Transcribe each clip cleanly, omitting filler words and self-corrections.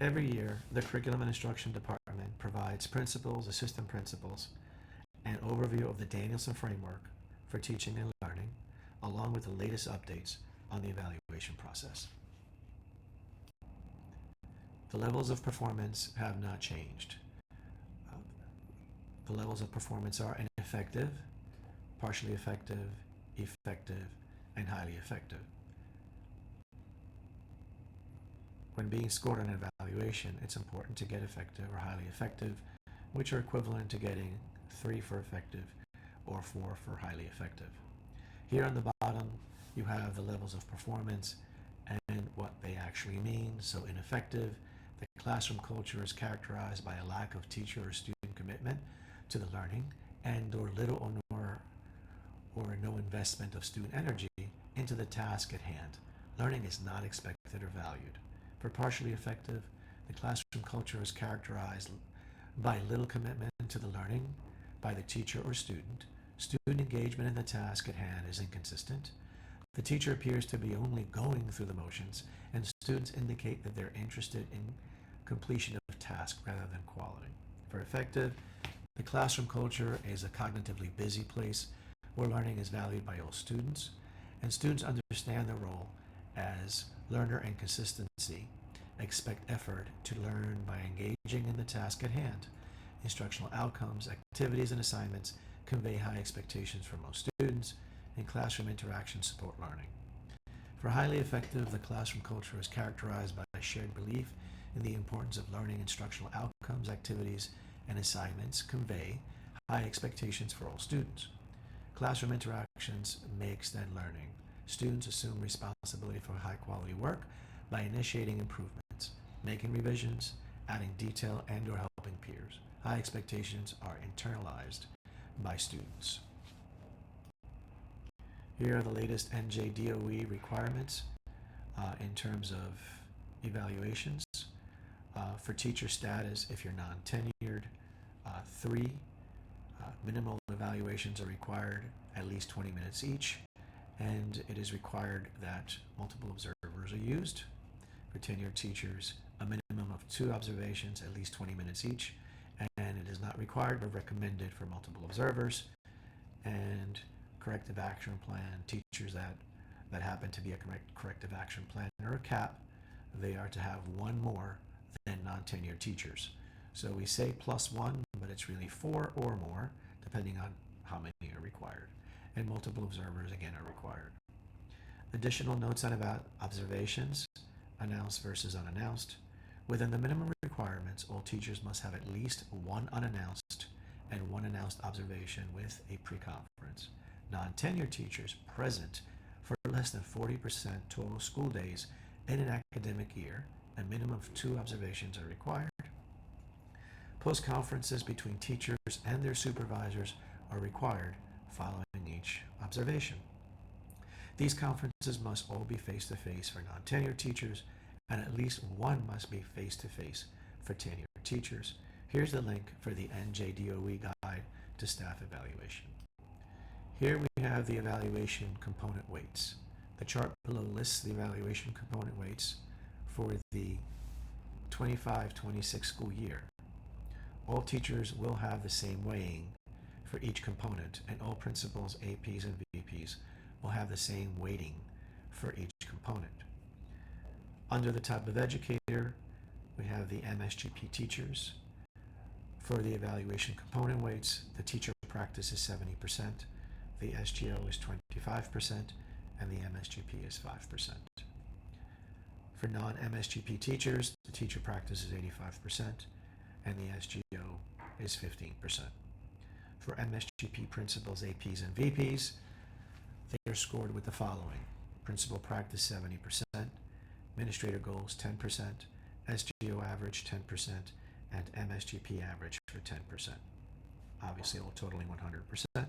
Every year, the Curriculum and Instruction Department provides principals, assistant principals, an overview of the Danielson framework for teaching and learning, along with the latest updates on the evaluation process. The levels of performance have not changed. The levels of performance are ineffective, partially effective, effective, and highly effective. When being scored on an evaluation, it's important to get effective or highly effective, which are equivalent to getting 3 for effective or 4 for highly effective. Here on the bottom, you have the levels of performance and what they actually mean. So ineffective, the classroom culture is characterized by a lack of teacher or student commitment to the learning and or little or no investment of student energy into the task at hand. Learning is not expected or valued. For partially effective, the classroom culture is characterized by little commitment to the learning by the teacher or student. Student engagement in the task at hand is inconsistent. The teacher appears to be only going through the motions, and students indicate that they're interested in completion of task rather than quality. For effective, the classroom culture is a cognitively busy place where learning is valued by all students, and students understand their role as learner and consistency, expect effort to learn by engaging in the task at hand. Instructional outcomes, activities, and assignments convey high expectations for most students, and classroom interactions support learning. For highly effective, the classroom culture is characterized by a shared belief in the importance of learning. Instructional outcomes, activities, and assignments convey high expectations for all students. Classroom interactions may extend learning. Students assume responsibility for high-quality work by initiating improvements, making revisions, adding detail, and or helping peers. High expectations are internalized by students. Here are the latest NJDOE requirements in terms of evaluations. For teacher status, if you're non-tenured, 3 minimal evaluations are required, at least 20 minutes each, and it is required that multiple observers are used. For tenured teachers, a minimum of 2 observations, at least 20 minutes each, and it is not required but recommended for multiple observers. And corrective action plan, teachers that happen to be a corrective action plan or a CAP, they are to have 1 more than non-tenured teachers. So we say +1, but it's really 4 or more, depending on how many are required. And multiple observers, again, are required. Additional notes on about observations, announced versus unannounced. Within the minimum requirements, all teachers must have at least 1 unannounced and 1 announced observation with a pre-conference. Non-tenured teachers present for less than 40% total school days in an academic year, a minimum of 2 observations are required. Post-conferences between teachers and their supervisors are required following each observation. These conferences must all be face-to-face for non-tenured teachers, and at least 1 must be face-to-face for tenured teachers. Here's the link for the NJDOE guide to staff evaluation. Here we have the evaluation component weights. The chart below lists the evaluation component weights for the 25-26 school year. All teachers will have the same weighing for each component, and all principals, APs, and VPs will have the same weighting for each component. Under the type of educator, we have the MSGP teachers. For the evaluation component weights, the teacher practice is 70%, the SGO is 25%, and the MSGP is 5%. For non-MSGP teachers, the teacher practice is 85%, and the SGO is 15%. For MSGP principals, APs, and VPs, they are scored with the following: principal practice 70%, administrator goals 10%, SGO average 10%, and MSGP average for 10%. Obviously, all totaling 100%.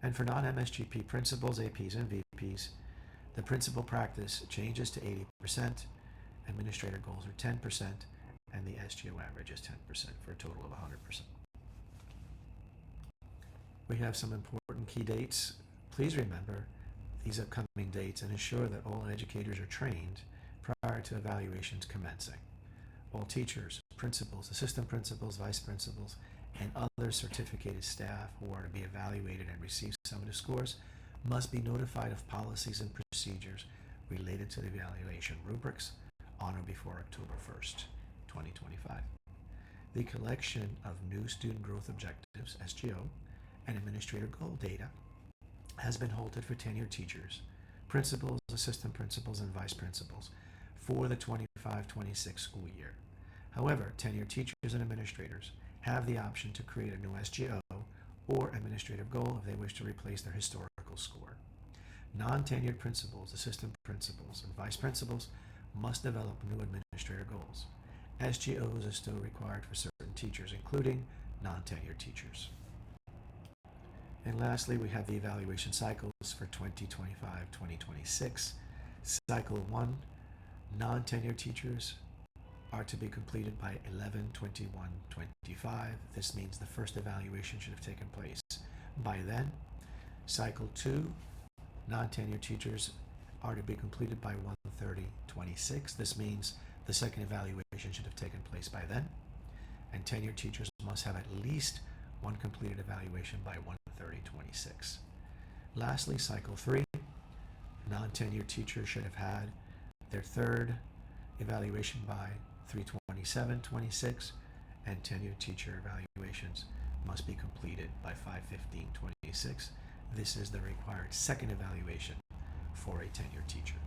And for non-MSGP principals, APs, and VPs, the principal practice changes to 80%, administrator goals are 10%, and the SGO average is 10% for a total of 100%. We have some important key dates. Please remember these upcoming dates and ensure that all educators are trained prior to evaluations commencing. All teachers, principals, assistant principals, vice principals, and other certificated staff who are to be evaluated and receive summative scores must be notified of policies and procedures related to the evaluation rubrics on or before October 1st, 2025. The collection of new student growth objectives, SGO, and administrator goal data has been halted for tenured teachers, principals, assistant principals, and vice principals for the 25-26 school year. However, tenured teachers and administrators have the option to create a new SGO or administrative goal if they wish to replace their historical score. Non-tenured principals, assistant principals, and vice principals must develop new administrator goals. SGOs are still required for certain teachers, including non-tenured teachers. And lastly, we have the evaluation cycles for 2025-2026. Cycle 1, non-tenured teachers are to be completed by 11/21/25. This means the first evaluation should have taken place by then. Cycle 2, non-tenured teachers are to be completed by 1/30/26. This means the second evaluation should have taken place by then. And tenured teachers must have at least one completed evaluation by 1/30/26. Lastly, cycle 3, non-tenured teachers should have had their third evaluation by 3/27/26, and tenured teacher evaluations must be completed by 5/15/26. This is the required second evaluation for a tenured teacher.